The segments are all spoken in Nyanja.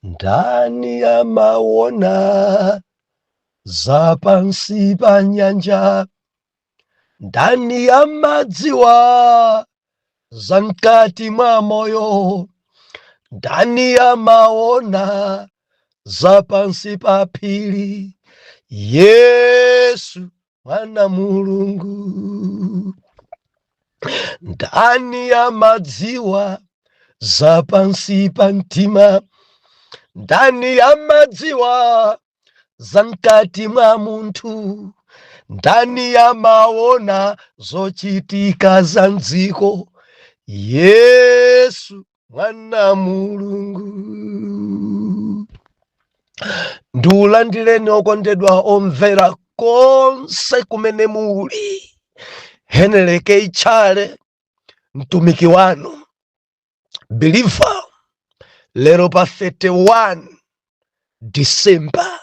ndani amaona za pansi pa nyanja, ndani amadziwa za mkati mwa moyo, ndani amaona za pansi pa phiri. Yesu mwana Mulungu, ndani amadziwa za pansi pa mtima, ndani amadziwa za mkati mwa munthu, ndani amaona zochitika za mdziko. Yesu mwana Mulungu. Ndiulandireni okondedwa omvera konse kumene muli. Heneleke Ichale mtumiki wanu believer, lero pa 31 December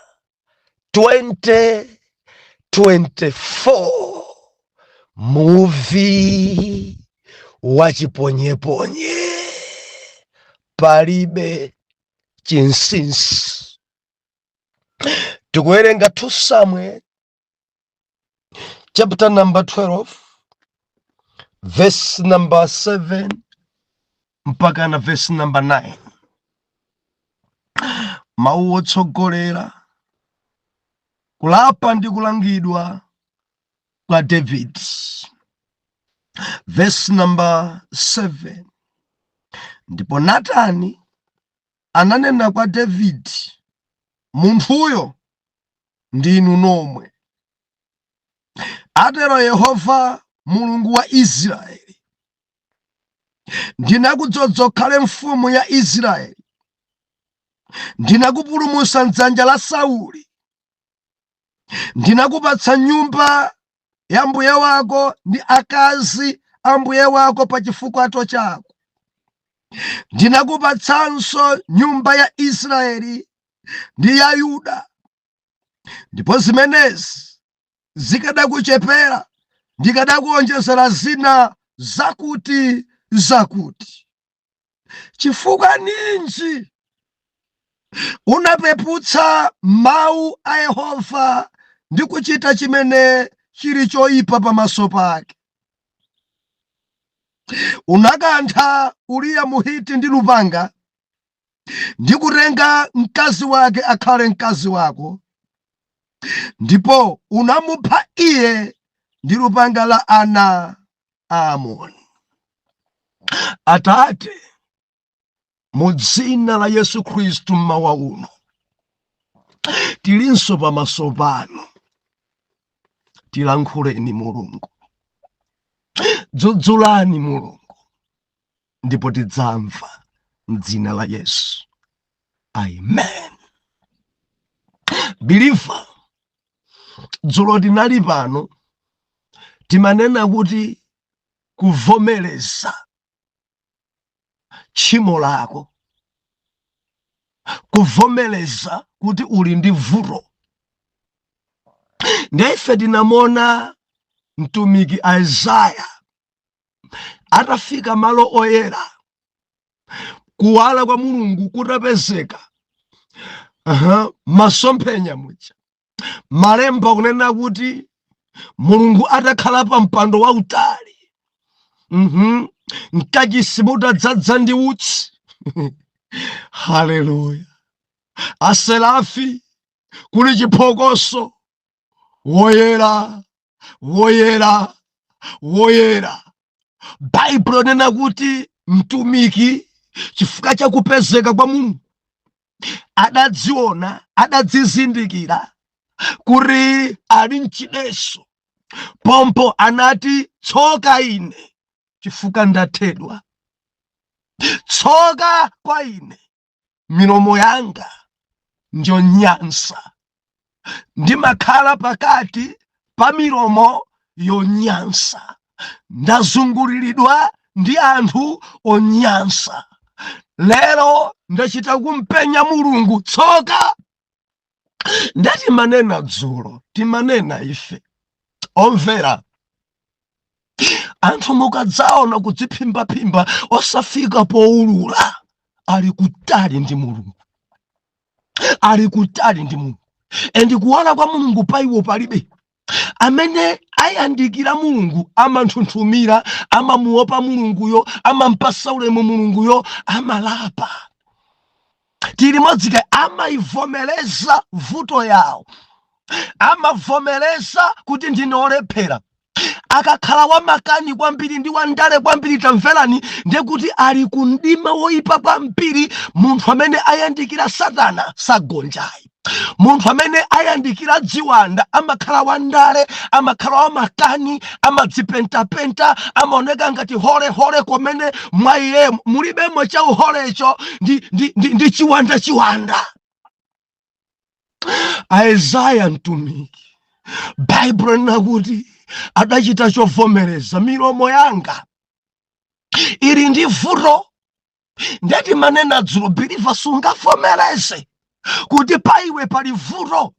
2024, movie wachiponyeponye, palibe chinsinsi. Tikuwerenga 2 Samuel chapter number 12 verse number 7 mpaka na verse number 9. Mawu otsogolera kulapa ndi kulangidwa kwa David. Verse number 7. Ndipo Natani ananena kwa David, munthuyo ndinu nomwe, atero Yehova Mulungu wa Israeli, ndinakudzoza ukhale mfumu ya Israeli, ndinakupulumutsa m'dzanja la Sauli, ndinakupatsa nyumba ya mbuye wako ndi akazi a mbuye wako pa chifukwa chako, ndinakupatsanso nyumba ya Israeli ndi ya Yuda. Ndipo zimenezi zikadakuchepera, ndikadakuonjezera zina zakuti. Chifukwa ninji unapeputsa mawu a Yehova ndi kuchita chimene chili choyipa pamaso pake? Unakantha Uriya Muhiti ndi lupanga, ndi kutenga mkazi wake akhale mkazi wako, ndipo unamupha iye ndi lupanga la ana a Amoni. Atate, mu dzina la Yesu Khristu mmawa uno, tilinso pamaso panu, tilankhuleni Mulungu, dzudzulani Mulungu, ndipo tidzamva m'dzina la Yesu. Amen. Believer, dzulo tinali pano timanena kuti kuvomereza tchimo lako, kuvomereza kuti uli ndi vuto. Ndife tinamona mtumiki Isaiah atafika malo oyera, kuwala kwa Mulungu kutapezeka masomphenya muja, malemba kunena kuti Mulungu atakhala pa mpando wautali, mkachisi mutadzadza ndi utsi. Haleluya. Aserafi kuli chiphokoso, woyera, woyera, woyera. Baibulo nena kuti mtumiki chifukwa cha kupezeka kwa Mulungu adadziona, adadzizindikira kuti ali mchideso. Pompo anati, tsoka ine chifukwa ndathedwa, tsoka kwa ine, milomo yanga ndionyansa, ndimakhala pakati pa milomo yonyansa, ndazunguliridwa ndi anthu onyansa. Lero ndachita kumpenya Mulungu, tsoka. Ndati manena dzulo, timanena ife omvera, anthu mukadzaona kudziphimba-phimba osafika poulula, ali kutali ndi Mulungu. ali kutali ndi Mulungu. Endi kuwala kwa Mulungu pa iwo palibe. Amene ayandikira Mulungu amanthunthumira, amamuopa Mulunguyo, amampasa ulemu Mulunguyo, amalapa. Tili modzika amaivomereza vuto yawo, amavomereza kuti ndinolephera. Akakhala wamakani kwambiri ndi wandale kwambiri, tamverani, ndiye kuti ali kundima woyipa kwambiri. Munthu amene ayandikira Satana sagonjayi. Munthu amene ayandikira dziwanda amakhala wandale, amakhala wamakani, amadzipentapenta, amaoneka ngati hole komene mwa iye mulibemo cha uholecho ndi chiwanda. Isaiah mtumiki, Bible nakuti adachita chovomereza, milomo yanga ili ndi vuto. Ndeti manena dzulo, believer sungavomereze kuti pa iwe pali vuto.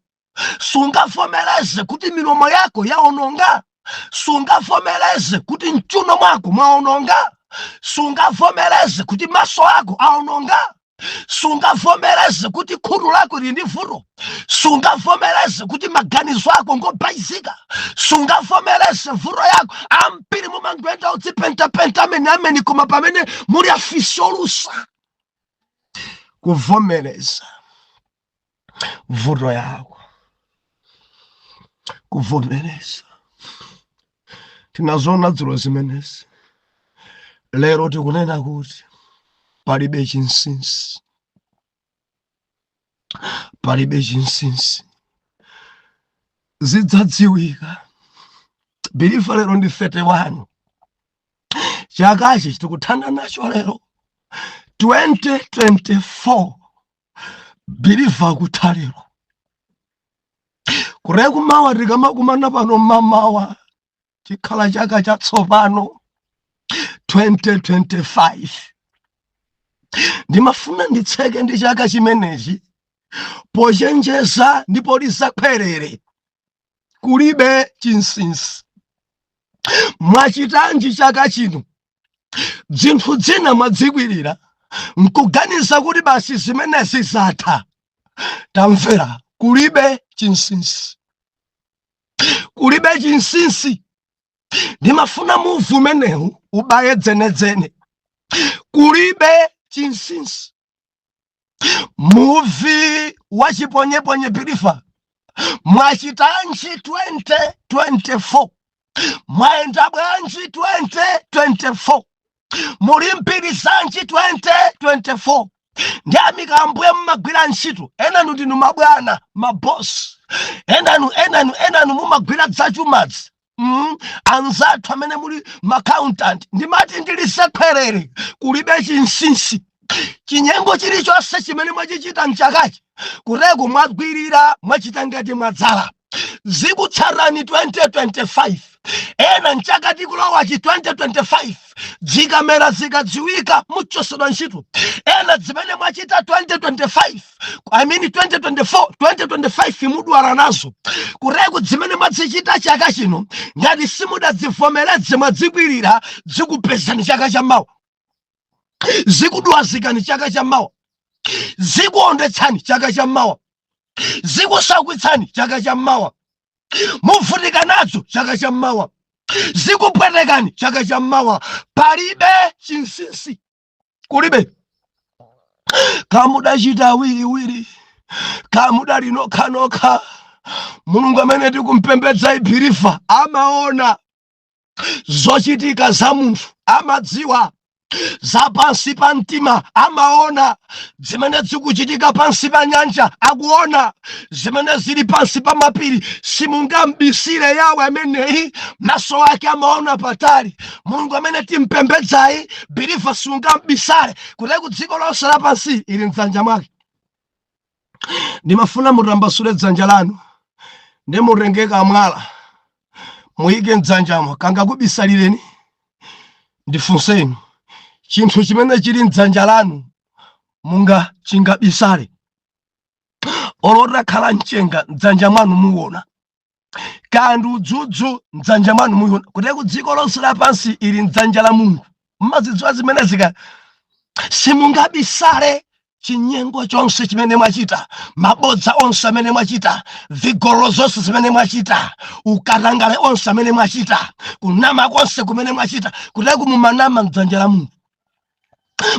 Sungavomereze kuti milomo yako yaononga. Sungavomereze kuti mchuno mwako mwaononga. Sungavomereze kuti maso yako aononga. Sungavomereze kuti khutu lako lili ndi vuto. Sungavomereze kuti maganizo ako ngobayizika. Sungavomereze vuto yako ambiri mumangwenda udzipentapenta amene koma pamene muli afisiolusa. Kuvomereza vuto yako, kuvomereza. Tinazona dzulo zimenezi. Lero tikunena kuti palibe chinsinsi. Palibe chinsinsi. Zidzadziwika. Believer lero ndi 31. Chakachi tikuthana nacho lero 2024. Believer kutalero. Kureku mawa tikamakumana pano mamawa chikhala chaka chatsopano 2025. Ndimafuna nditseke ndi chaka chimenechi pochenjeza ndipo lisakwerere. Kulibe chinsinsi. Mwachitanji chaka chino? Zinthu zina mwadzikwirira nkuganiza kuti basi zimenezi zatha. Tamvera, kulibe chinsinsi. Kulibe chinsinsi. Ndimafuna muvu umenewu ubaye dzenedzene. Kulibe chinsinsi. Muvi wachiponyeponye believer. Mwachitanji 2024. Mwaenda bwanji 2024. Mulimpirisanji 2024. Ndi amikambwe mmagwira ntchito. Enanu ndinu mabwana, mabosi. Enanu mumagwira dzachumadzi. Anzathu amene muli accountant. Ndimati ndilisekwerere. Kulibe chinsinsi. Chinyengo chilichonse chimene mwachichita mchakachi, kurego mwagwirira mwachita ngati mwadzala. Zikutsarani 2025. Ena mchakati kulowa chi 2025. Dzikamera zikadziwika muchosedwa ntchito. Ena zimene mwachita 2025. I mean 2024, 2025 mudwala nazo. Kurego zimene mwazichita chaka chino, ngati simudadzivomereze mwadzigwirira, zikupezani chaka chamawa. Zikudwazikani chaka chamawa. Zikuondetsani chaka chamawa. Zikusakwitsani chaka chamawa. Muvutika nazo chaka chamawa. Zikupwetekani chaka chamawa. Palibe chinsinsi. Kulibe. Kamudachita awiriwiri, kamuda linokha. Mulungu amene tikumpembedza ibhirifa amaona zochitika za munthu, amadziwa za pansi pa mtima, amaona zimene zikuchitika pansi pa nyanja, akuona zimene zili pansi pa mapiri. Simungambisire Yawe ameneyi, maso ake amaona patali. Mulungu amene timpembedzayi belifa sungambisale kuti dziko lonse lapansi ili mdzanja mwake. Ndimafuna mutambasule dzanja lanu ndi mutengeka mwala muyike mdzanjamo. Kangakubisalireni ndifunseni chinthu chimene chili mdzanja lanu munga chingabisale. Olota khala mchenga mdzanja mwanu muona, kandu udzudzu mdzanja mwanu muona, kuti dziko lonse lapansi ili mdzanja la Mulungu. Mmazidziwa zimene zika simungabisale chinyengo chonse chimene mwachita, mabodza onse amene mwachita, vigolo zonse zimene mwachita, ukatangale onse amene mwachita, kunama konse kumene mwachita, kuti kumumanama mdzanja la Mulungu.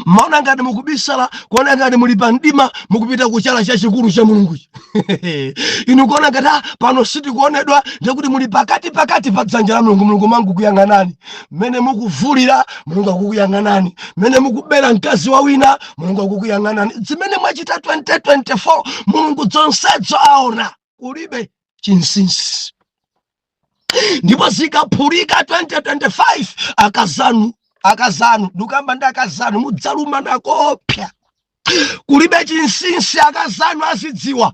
Maona ngati mukubisala, kuona ngati muli pa mdima, mukupita kuchala chachikulu cha Mulungu. Inu kuona ngati pano siti kuonedwa, ndikuti muli pakati pa dzanja la Mulungu. Mulungu mangu kuyang'anani. Mmene mukuvulira, Mulungu akukuyang'anani. Mmene mukubera mkazi wa wina, Mulungu akukuyang'anani. Zimene mwachita 2024, Mulungu zonsezo aona. Kulibe chinsinsi. Ndipo zikaphulika 2025, akazanu ndukamba ndi akazanu mudzaluma nakopya. Kulibe chinsinsi akazanu azidziwa.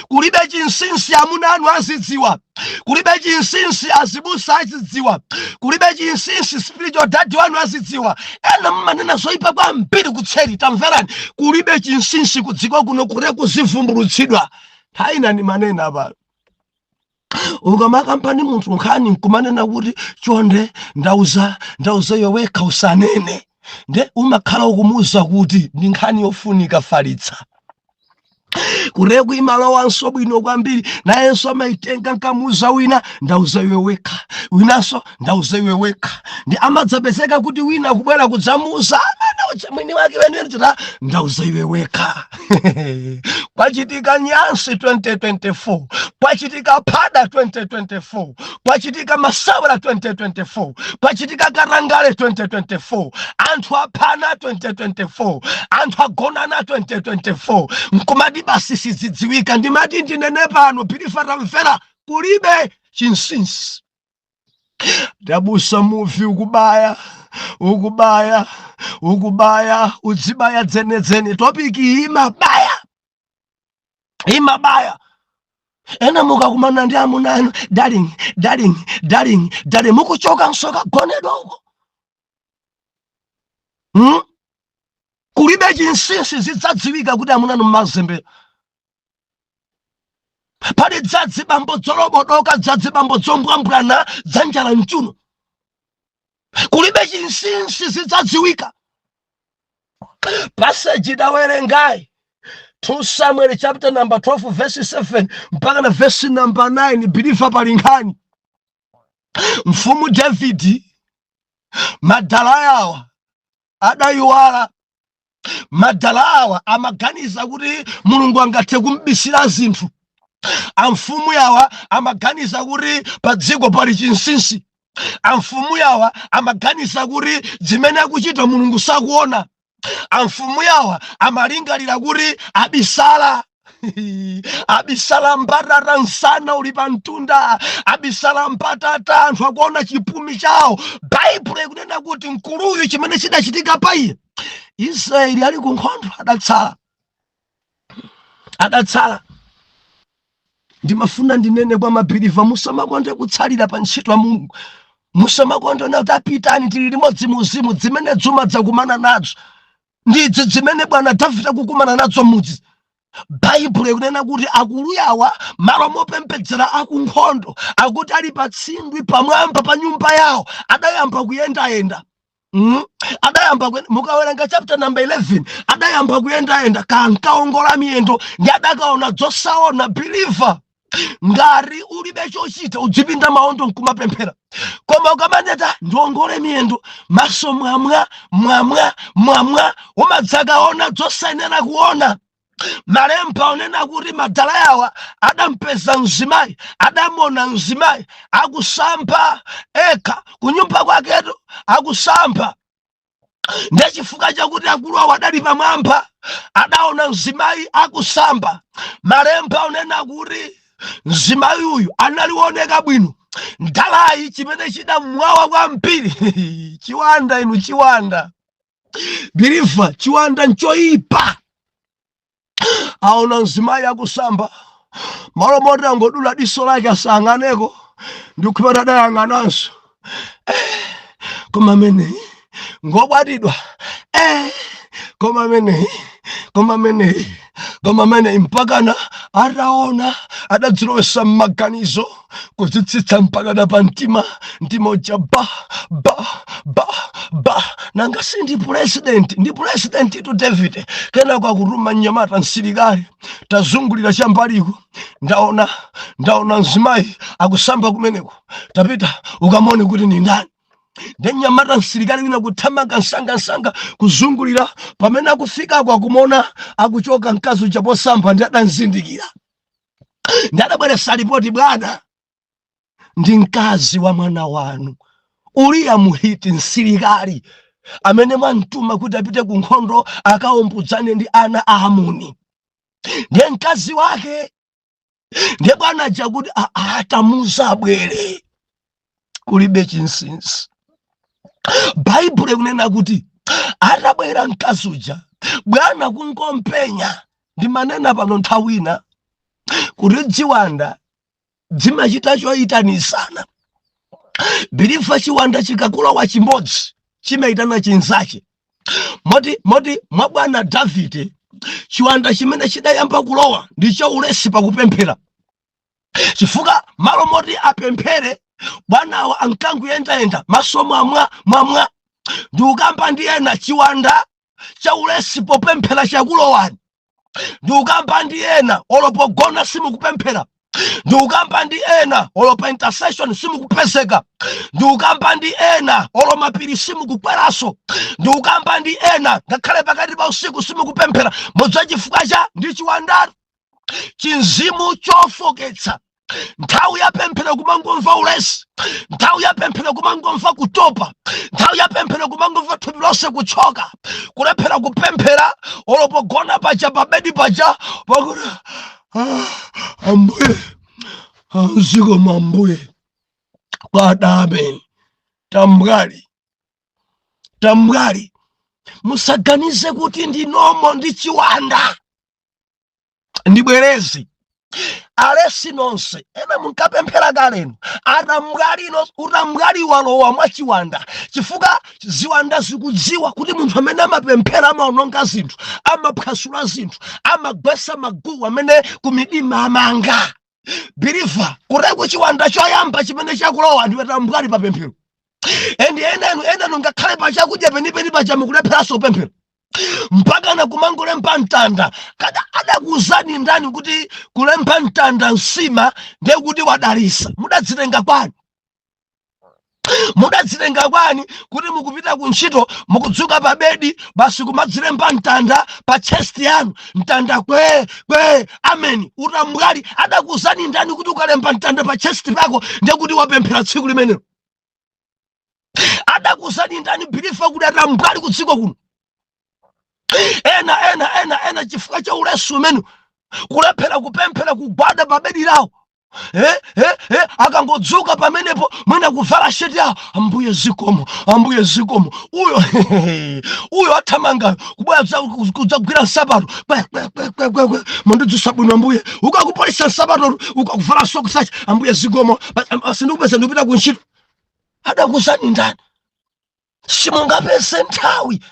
Kulibe chinsinsi amuna anu azidziwa. Kulibe chinsinsi azibusa azidziwa. Kulibe chinsinsi spiritual daddy wanu azidziwa. Ena mmanena zoyipa kwambiri kutseri, tamverani. Kulibe chinsinsi kudziko kuno kure kuzivumbulutsidwa. Taina ni manena apa. Ukamakampani munthu nkhani nkumanena kuti chonde ndauza yoweka usanene. Nde umakhala ukumuza kuti ndi nkhani yofunika falitsa. Kureku imalowanso bwino kwambiri, nayenso amaitenga nkamuza wina, ndauza iwe weka. Winanso ndauza iwe weka. Ndi amadzapezeka kuti wina kubwera kudzamuza, mwini wake wenetira, ndauza iwe weka. Kwachitika Nyansi 2024, kwachitika Pada 2024, kwachitika Masawera 2024, kwachitika Karangale 2024, anthu aphana 2024, anthu agonana 2024, nkumadi basi sizidziwika. Ndimati ndinene pano Pilifa tamvera, kulibe chinsinsi. Dabusa muvi ukubaya, udzibaya dzene. Topiki imabaya. Ena mukakumana ndi amuna anu, darling, mukuchoka nsoka gonedwa uko. Kulibe chinsinsi zidzadziwika kuti amuna anu mazembe. Pali dzadzi bambo dzolobodoka, dzadzi bambo dzombwambwana, dzanja la mchuno. Kulibe chinsinsi zidzadziwika. Passage dawerengai 2 Samuel chapter number 12 verse 7 mpaka na verse number 9. Bilifa palingani mfumu David madala yawa adayiwala. Madala awa amaganiza kuti Mulungu angathe kumbisira zinthu. Amfumu yawa amaganiza kuti padziko pali chinsinsi. Amfumu yawa amaganiza kuti zimene akuchita Mulungu sakuona. Amfumu yawa amalingalira kuti abisala mbatata nsana uli pa mtunda, abisala mbatata anthu akuona chipumi chawo. Baibulo ikunena kuti mkuluyu chimene chidachitika pa iye, Israeli ali ku nkhondo adatsala. Ndimafuna ndinene kwa mabhiliva, musamakonde kutsalira pa ntchito ya Mulungu. Musamakonde na tapitani tili limodzi muzimu, zimene dzuma dzakumana nazo ndidzi zimene bwana Davide akukumana nazo mudzi. Baibulo ikunena kuti akulu yawa malo mopembedzera akunkhondo akuti ali patsindwi pamwamba pa nyumba yawo adayamba kuyendayenda. Adayamba mukawerenga chapter number 11, adayamba kuyendayenda kankaongola miyendo ndi adakaona zosaona. Believer, ngari ulibe chochita udzipinda maondo nkumapemphera, koma ukamaneta ndiongole miyendo maso mwamwa umadzakaona zosayenera kuona. Malemba onena kuti madala yawa adampeza mzimayi, adamona mzimayi akusamba eka kunyumba kwaketu akusamba. Ndechifukwa chakuti akulu awo adali pamwamba, adaona mzimayi akusamba. Malemba onena kuti mzimayi uyu analioneka bwino, ndalayi chimene chidamwawa kwambiri. Chiwanda inu, chiwanda Believer, chiwanda nchoyipa. Aona mzimayi akusamba, malo moti angodula diso lake asang'aneko ndikupeta adayang'ananso. Koma mene ngobadidwa, koma mene mpakana ataona adadzilowesa m'maganizo kudzitsitsa mpakana pa mtima uja nanga sindi president to David kena kwa kuruma nyamata nsilikali tazungulira chambaliko ndaona nzimayi akusamba kumeneko tapita ukamone kuti ni ndani Nyamata nsilikali wina kuthamanga nsanga kuzungulira pamene akufika kwa kumona akuchoka mkazi uja posamba ndi adanzindikira ndadabweresa ripoti bwana ndi mkazi wa mwana wanu Uriya Muhiti nsilikali amene mwamtuma kuti apite ku nkhondo akaombudzane ndi ana a Amoni ndiye mkazi wake ndiye bwana aja kuti atamuza abwere kulibe chinsinsi. Bible kunena kuti atabwera mkazi uja bwana kunkompenya ndi manena pano nthawina kuti chiwanda dzimachita choyitanisana. Bilifa chiwanda chikakulowa chimodzi chimaitana chinzake. Moti mwa bwana Davide chiwanda chimene chidayamba kulowa ndicho ulesi pakupemphera. Chifukwa malo moti apemphere bwana ankangu yenda maso mwamwa ndi ukamba ndi ena chiwanda cha ulesi popemphera chakulowani. Ndi ukamba ndi ena olopogona simukupemphera. Ndi ukamba ndi ena olopa intercession simukupezeka. Ndi ukamba ndi ena olomapiri simukukweraso. Ndi ukamba ndi ena ngakhale pakati pa usiku simukupemphera. Modza chifukwa cha ndi chiwandaro chinzimu chofoketsa. Nthawi ya pemphero kumangomva ulesi. Nthawi ya pemphero kumangomva kutopa. Nthawi ya pemphero kumangomva thupi lonse kuchoka. Kulephera kupemphera olopogona paja pabedi paja pakuti ambuye nziko mambuye kwadame tambwali musaganize kuti ndi nomo ndi chiwanda ndibwerezi alesi nonse ena munkapemphera kaleno utamwali walowa mwa chiwanda chifukwa ziwanda zikudziwa kuti munthu amene amapemphera amaononga zinthu amaphwasula zinthu amagwesa maguwa amene kumidima amanga. Biliva kureko chiwanda choyamba chimene chakulowa ndiwe tambwali papemphero. Endi enanu ngakhale pachakudya penipeni pacha mukulepheraso pemphero mpaka na kumangolemba mtanda kada adakuzani ndani kuti kulemba mtanda nsima ndiye kuti wadalisa. Mudadzilenga kwani kuti mukupita kuntchito mukudzuka pa bedi basi kumadzilemba mtanda pa chest yanu mtanda kwe amen. Utamwali adakuzani ndani kuti ukalemba mtanda pa chest pako ndiye kuti wapemphera tsiku limenelo. Adakuzani ndani bilifa kuti atamwali kudziko kuno. Ena chifukwa cha ulesi umene kulephera kupemphera kugwada pa bedi lawo akangodzuka pamenepo mwina kuvala sheti yawo ambuye zikomo uyo athamanga kubwera kudzagwira nsapato mondidzusa bwino ambuye ukakupolisa nsapato ukakuvala soko sachi ambuye zikomo sindikupeza ndikupita kuntchito. Adakuzani ndani simungapeze nthawi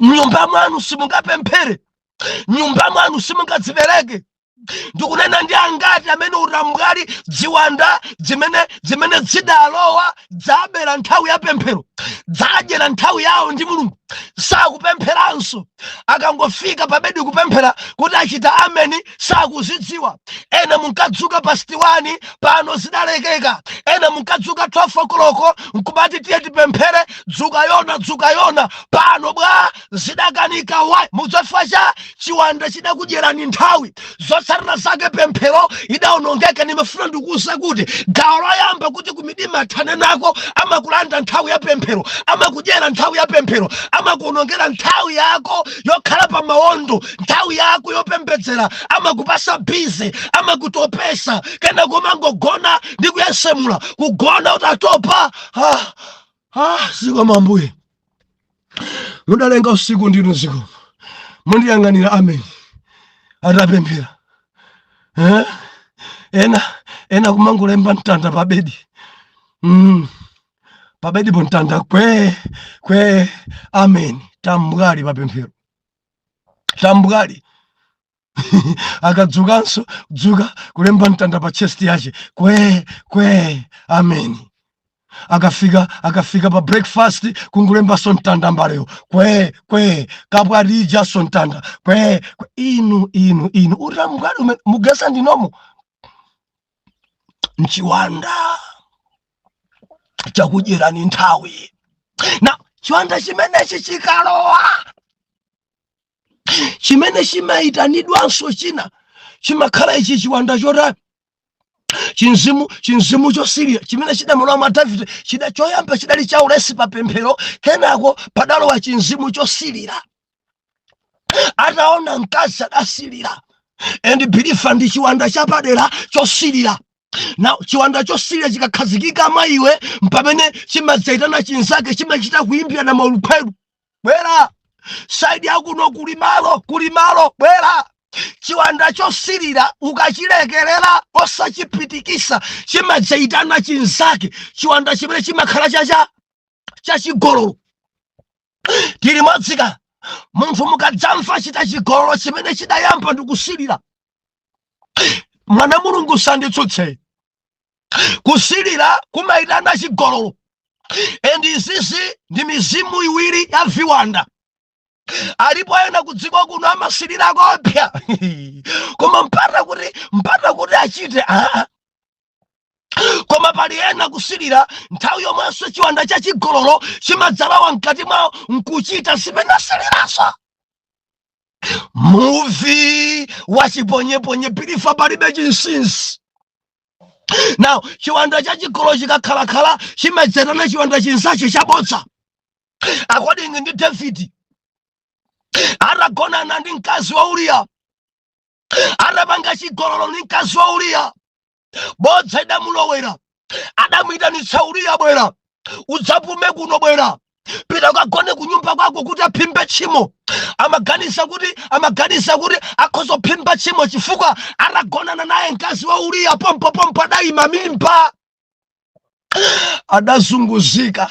nyumba mwanu simungapemphere nyumba mwanu simungadzipereke. Ndikunena ndi angati amene utamwali ziwanda zimene zidalowa dzabera nthawi ya pemphero dzadyera nthawi yawo ndi Mulungu sakupempheranso akangofika pabedi kupemphera kuti achita ameni sakuzidziwa. Ena munkadzuka pa 1 pano zidalekeka. Ena munkadzuka 12 o'clock nkubati tiye tipemphere dzuka yona pano bwa zidakanika wa mudzafika cha chiwanda chidakudyerani nthawi zotsatira zake pemphero idaonongeka. Nimafuna ndikuwuza kuti gawo loyamba kuti kumidima athane nako amakulanda nthawi ya pemphero amakudyera nthawi ya pemphero amakuonongera nthawi yako yokhala pa mawondo nthawi yako yopembedzera amakupasa bize amakutopesa kena kumangogona ndi kuyesemula kugona utatopa. Ziko mambuye mudalenga usiku ndinu ziko mundiyang'anira amen atapemphera. Ena kumangolemba mtanda pabedi pabedi pontanda kwe amen. Tambwali papemphero tambwali akadzukanso dzuka kulemba mtanda pa chest yache kwe amen. akafika pa breakfast kungulemba sontanda mbaleo kwe kapwarija sontanda kwe inu ura mugari mugasa ndinomo nchiwanda chakudyerani nthawi na chiwanda chimenechi chikalowa chimene chimaitanidwanso china chimakhala ichi chiwanda chota chinzimu chosirira chimene chidamalowa mwa Davide choyamba chidali cha ulesi pa pemphero kenako padalowa chinzimu chosirira ataona mkazi adasirira and bilifa ndi chiwanda chapadera chosirira na chiwanda chosirira chikakhazikika maiwe mpamene chimadzaitana chinzake chimachita kuimbira na maulupheru bwera saidi yakuno kulimalo bwera chiwanda chosirira ukachilekerera osachipitikisa chimadzaitana chinzake chiwanda chimene chimakhala chachigololo tili modzika munthu mukadzamva chita chigololo chimene chidayamba ndi kusirira mwana mulungu sanditsutse kusirira kumaitana chigololo and izizi ndi mizimu iwiri ya viwanda alipo ena kudziko kuno amasirira kopya koma mpata kuti achite koma pali ena kusirira nthawi yomwenso chiwanda cha chigololo chimadzalawa mkati mwawo nkuchita zimene asiriraso muvi wachiponyeponye bilifa palibe chinsinsi now chiwanda cha chigololo chikakhalakhala chimadzatana chiwanda chinsache chabodza according ndi David atagonana ndi mkazi wa Uriya atapanga chigololo ndi mkazi wa Uriya bodza idamulowera adamuyitanitsa Uriya bwera udzapume kuno bwera pita ukagone kunyumba kwako kuti aphimbe tchimo amaganiza kuti akhoza kuphimba tchimo chifukwa atagonana naye mkazi wa Uriya pompo adayima mimba adazunguzika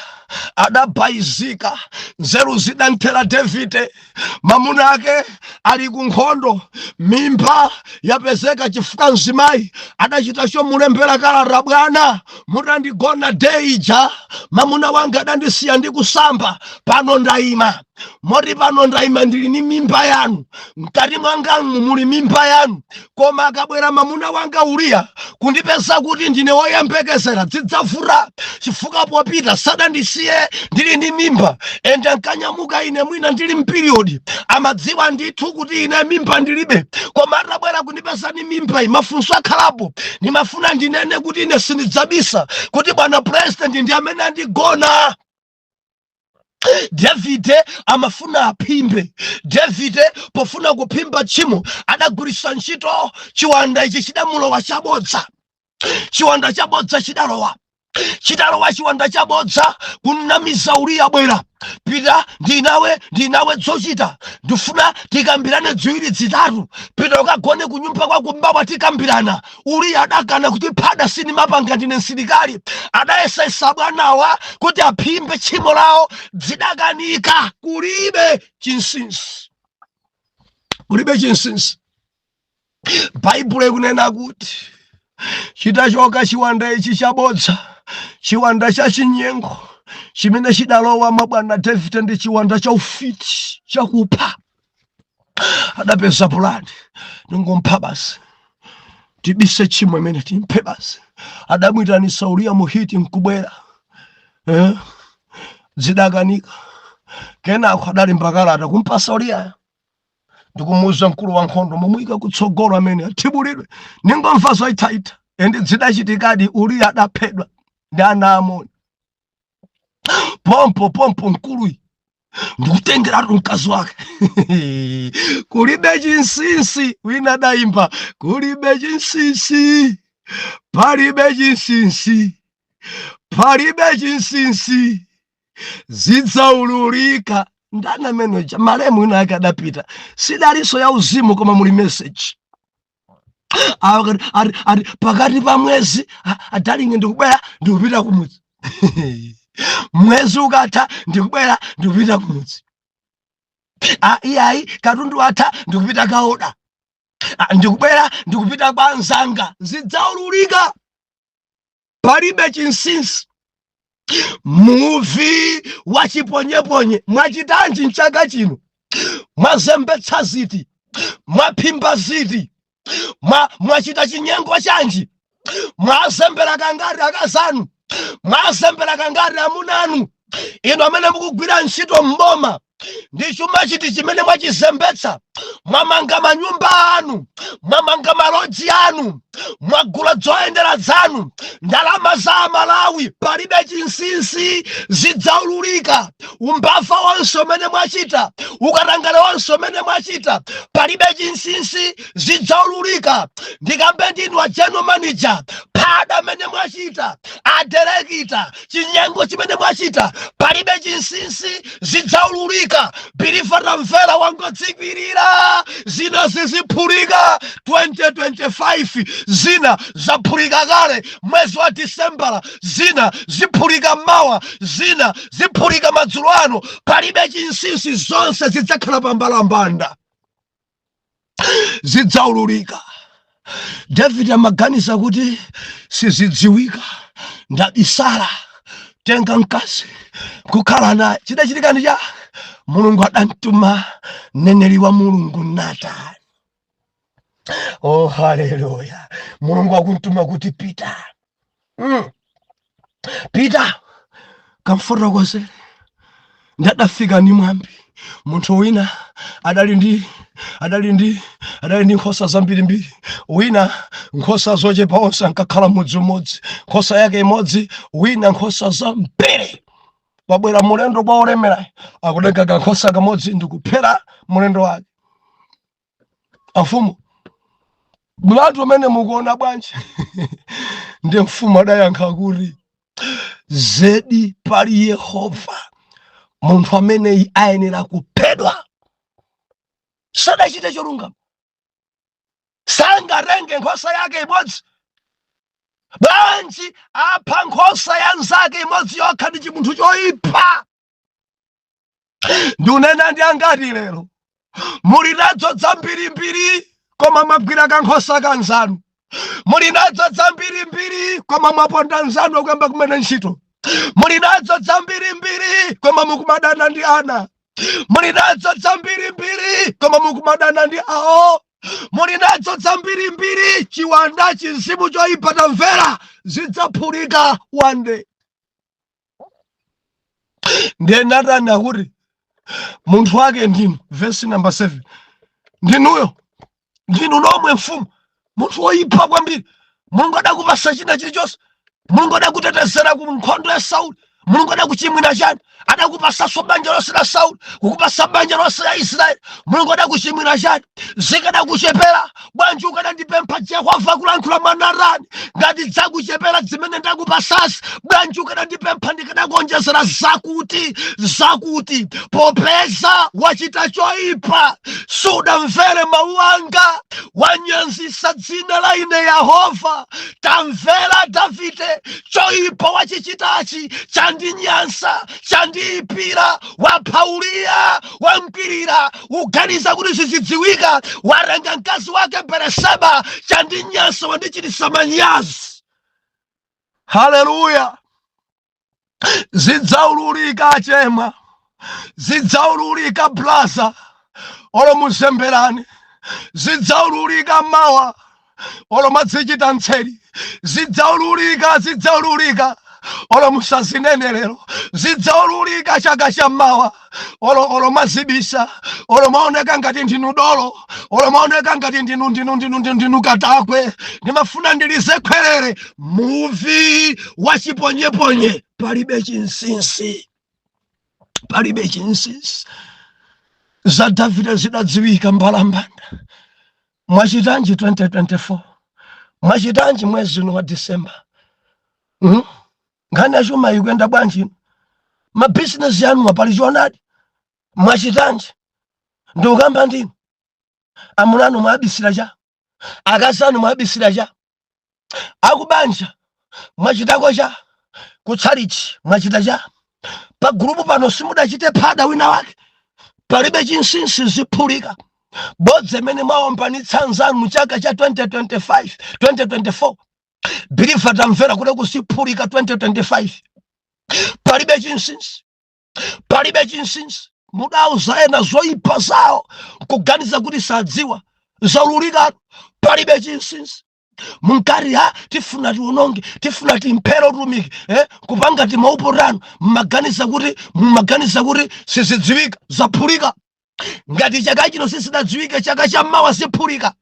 adabayizika nzeru zidanthera Davide mamuna ake ali ku nkhondo mimba yapezeka chifukwa mzimayi adachita chomulembera kalata bwana mutandigona deija mamuna wanga adandisiya ndi kusamba pano ndayima moti pano ndayima ndili ni mimba yanu mkati mwanga muli mimba yanu koma akabwera mamuna wanga Uriya kundipeza kuti ndine woyembekezera zidzavura chifukwa popita sadandisiye ndili ni mimba ende nkanyamuka ine mwina ndili mperiodi amadziwa ndithu kuti ine mimba ndilibe koma atabwera kundipeza ni mimba mafunso akhalapo nimafuna ndinene kuti ine sindidzabisa kuti bwana president ndi amene andigona Davide amafuna aphimbe Davide pofuna kuphimba tchimo adagwiritsa ntchito chiwanda ichi chidamulowa chabodza chiwanda chabodza chidalowa chiwanda chabodza kunamiza Uriya bwera pita ndinawe zochita ndifuna tikambirane ziwiri zitatu pita ukagone kunyumba kwako mbawa tikambirana Uriya adakana kuti phada sinimapanga ndine msilikali adayesesa bwanawa kuti aphimbe tchimo lawo zidakanika kulibe chinsinsi Baibulo ikunena kuti chitachoka chiwanda ichi chabodza chiwanda cha chinyengo chimene chidalowa mabwana Davide ndi chiwanda cha ufiti chakupha adapeza pulani ningompha basi tibise tchimo imene timphe basi adamuyitanitsa Uriya muhiti nkubwera zidakanika kenako adalemba kalata kumpasa Uriya ndikumuwuza mkulu wa nkhondo mumuyika kutsogolo amene athibulidwe ningomva zoyithaitha ende zidachitikadi Uriya adaphedwa ndi ana amoni pompo mkuluyi ndikutengeratu mkazi wake kulibe chinsinsi wina adayimba kulibe chinsinsi palibe chinsinsi zidzaululika ndana manager malemu ina ake adapita sidaliso ya uzimu koma muli message pakati pa mwezi adalinge ndikubwera ndikupita kumudzi mwezi ukatha ndikubwera ndikupita kumudzi iyayi katundu watha ndikupita kaoda ndikubwera ndikupita kwa anzanga zidzaululika palibe chinsinsi muvi wachiponyeponye mwachitanji mchaka chino? Mwazembetsa ziti, mwaphimba ziti, mwachita chinyengo chanji? Mwazembera kangati akazanu? Mwazembera kangati amunanu? Ino amene mukugwira ntchito mboma ndi chuma chiti chimene mwachizembetsa, mwamanga manyumba anu, mwamanga malodzi anu, mwagula zoyendera zanu, ndalama za Malawi, palibe chinsinsi zidzaululika. Umbava wonse umene mwachita, ukatangale wonse umene mwachita, palibe chinsinsi zidzaululika. Ndikambe ndinu a general manager, phada amene mwachita, adirekita, chinyengo chimene mwachita, palibe chinsinsi zidzaululika. Bilifa tamvera wangodzikwirira, zina ziziphulika 2025, zina zaphulika kale mwezi wa Disembala, zina ziphulika mawa, zina ziphulika madzulo ano. Palibe chinsinsi, zonse zidzakhala pambalambanda, zidzaululika. David amaganiza kuti sizidziwika, ndabisala, tenga mkazi kukhala naye. Chidachitikani cha Mulungu adamtuma mneneri wa Mulungu Natani. Oh, haleluya. Mulungu akuntuma kuti pita, pita kamfotokozere. Ndadafika ni mwambi, munthu wina adali ndi nkhosa zambirimbiri, wina nkhosa zochepa onse ankakhala mudzimodzi, nkhosa yake imodzi, wina nkhosa zambiri. Wabwera mulendo kwa olemera, akutenga kankhosa kamodzi ndikuphera mulendo wake. Amfumu, mulatu amene mukuona bwanji? Ndi mfumu adayankha kuti, zedi pali Yehova munthu amene ayenera kuphedwa. Sadachite cholungama, sangatenge nkhosa yake imodzi. Bwanji apha nkhosa ya nzake imodzi yokha ndi chimunthu choyipa. Ndunena ndi angati lero, muli nadzo zambirimbiri koma mwagwira kankhosa kanzanu. Muli nadzo zambirimbiri koma mwaponda nzanu okuyamba kumene ntchito. Muli nadzo zambirimbiri koma mukumadana ndi ana. Muli nadzo zambirimbiri koma mukumadana ndi awo. Muli nadzo zambirimbiri, chiwanda chinsimu choyipa tamvera, zidzaphulika one day. Ndiye Natani akuti munthu wake ndinu, verse number 7, ndinuyo, ndinu nomwe mfumu, munthu woyipa kwambiri. Mulungu adakupasa china chilichonse, Mulungu adakutetezera ku nkhondo ya Sauli, Mulungu adakuchimwira chani? Adakupasanso banja lonse la Sauli, kukupasa banja lonse la Israeli. Mulungu adakuchimwira chani? Zikadakuchepera bwanji ukadandipempha Yehova kulankhula mwa Natani? Ngati dzakuchepera zimene ndakupasasi, bwanji ukadandipempha ndikadakuonjezera zakuti? Popeza wachita choyipa, sudamvere mawu anga, wanyanzisa dzina la ine Yehova. Tamvera Davide, choyipa wachichitachi chandinyansa, chandiipira, waphaulia, wamkwirira, uganiza kuti zizidziwika, warenga mkazi wake Bereseba, chandinyansa, wandichitisa manyazi. Haleluya. Zidzaululika achema, zidzaululika blaza, olo muzemberani, zidzaululika mawa, olo madzichita ntseri, zidzaululika, olo musazinene lero, zidzaululika chaka cha mawa, olo mazibisa, olo maoneka ngati ndinu dolo, olo maoneka ngati ndinu katakwe. Ndimafuna ndilizekhwerere, muvi wachiponyeponye, palibe chinsinsi, palibe chinsinsi. Za Davide zidadziwika mbalambanda. Mwachitanji 2024, mwachitanji mwezi wa Disemba. Ngani achuma yikuenda bwanji? Ma business yanu mapali chonadi? Mwachitanji? Ndukamba ndinu amunanu mwabisira cha, akasanu mwabisira cha, akubanja mwachitako cha, kutsalichi mwachita cha, pa grupu pano simudachite phada wina wake. Palibe chinsinsi ziphulika. Bodze mene mwaombanitsa nzanu muchaka cha 2024, Bilifa tamvera kuti kusiphulika 2025. palibe chinsinsi, palibe chinsinsi. Mudauza ena zoyipa zawo kuganiza kuti sadziwa zaululika, palibe chinsinsi. Munkari tifuna tiunonge, tifuna timpero tumiki, kupanga timaupurano, mmaganiza kuti sizidziwika, zaphulika. Ngati chaka chino sisidadziwike, chaka chammawa siphulika.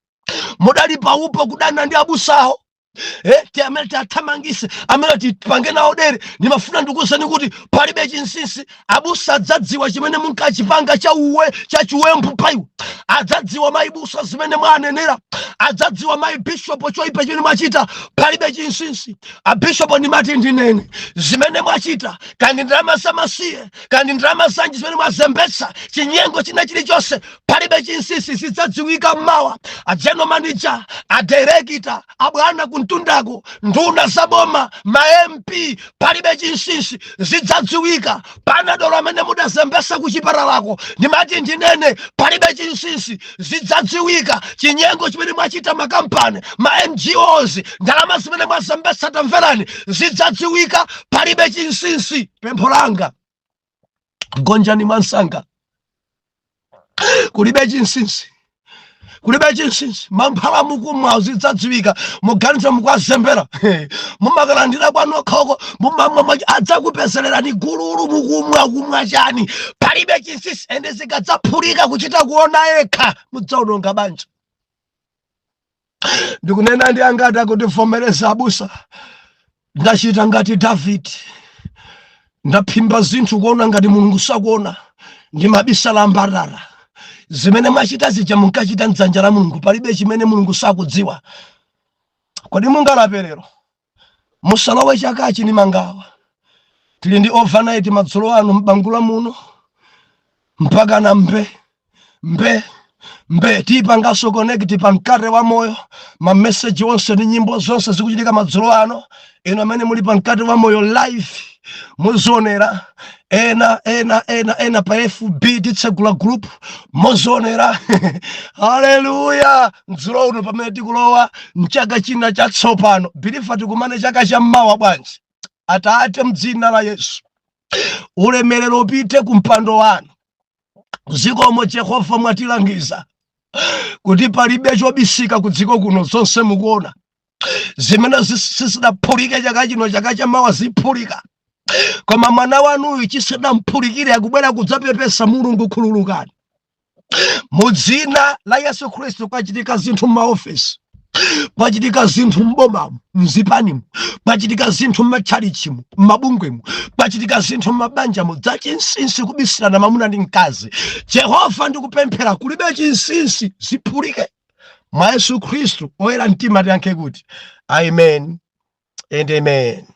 Mudali paupo kudana ndi abusawo, amene tathamangise, amene tipange nawo dere. Ndimafuna ndikuwuzeni kuti palibe chinsinsi. Abusa adzadziwa chimene munkachipanga chachiwembu paiwo, adzadziwa maibusa zimene mwanenera, adzadziwa maibishopo choyipa chimene mwachita. Palibe chinsinsi. Abishopo ndimati ndinene zimene mwachita, kandi ndalama zamasiye, kandi ndalama zanji zimene mwazembetsa, chinyengo china chilichonse, palibe chinsinsi. Zidzadziwika mmawa. A general manager, a director, abwana kuntundako, nduna zaboma, ma MP, palibe chinsinsi. Zidzadziwika. Panadolo amene mudazembesa kuchiparalako, ndimati ndinene palibe chinsinsi. Zidzadziwika. Chinyengo chimene mwachita makampani, ma NGOs, ndalama zimene mwazembesa, tamverani, zidzadziwika. Palibe chinsinsi. Pempho langa gonjani mwansanga, kulibe chinsinsi, kulibe chinsinsi. Mamphala mukumwa zidzadziwika. Muganiza mukwazembera, mumakalandira kwanokhoko, mumamwa adzakupesererani gululu, mukumwa chani. Palibe chinsinsi. Ende zikadzaphulika kuchita kuona yekha, mudzaononga banja. Ndikunena ndi angati akutivomereza abusa. Ndachita ngati David, ndaphimba zinthu kuona ngati Mulungu sakuona, ndimabisala mbarara. Zimene mwachita zija munkachita mdzanja la Mulungu, palibe chimene Mulungu sakudziwa. Kodi mungalape lero? Musalowe chakachi ni mangawa. Tili ndi overnight madzulo ano mbangula muno, mpaka na mbe tipangaso connect pa mkate wa moyo. Ma message onse ni nyimbo zonse zikuchitika madzulo ano. Ino amene muli pa mkate wa moyo live, muzonera. Ena pa FB titsegula group, muzonera. Haleluya. Mdzulo uno pamene tikulowa mchaka china chatsopano, bilifa tikumane chaka chammawa bwanji. Atate mdzina la Yesu, ulemerero upite kumpando wanu. Zikomo Jehova mwatilangiza kuti palibe chobisika kudziko kuno, zonse mukuona. Zimene zisidaphulike chaka chino, chaka chammawa ziphulika. Koma mwana wanuyu chisadamphulukire akubwera kudzapepesa Mulungu khululukani. Mudzina la Yesu Khristu kwachitika zinthu m'maofesi, kwachitika zinthu m'bomamu, mzipanimu, kwachitika zinthu m'matchalichimu, m'mabungwemu, kwachitika zinthu m'mabanjamu, zachinsinsi kubisirana mamuna ndi mkazi. Jehova ndikupemphera kulibe chinsinsi, ziphulike mwa Yesu Khristu oyera mtima. Tiyankhe kuti amen and amen.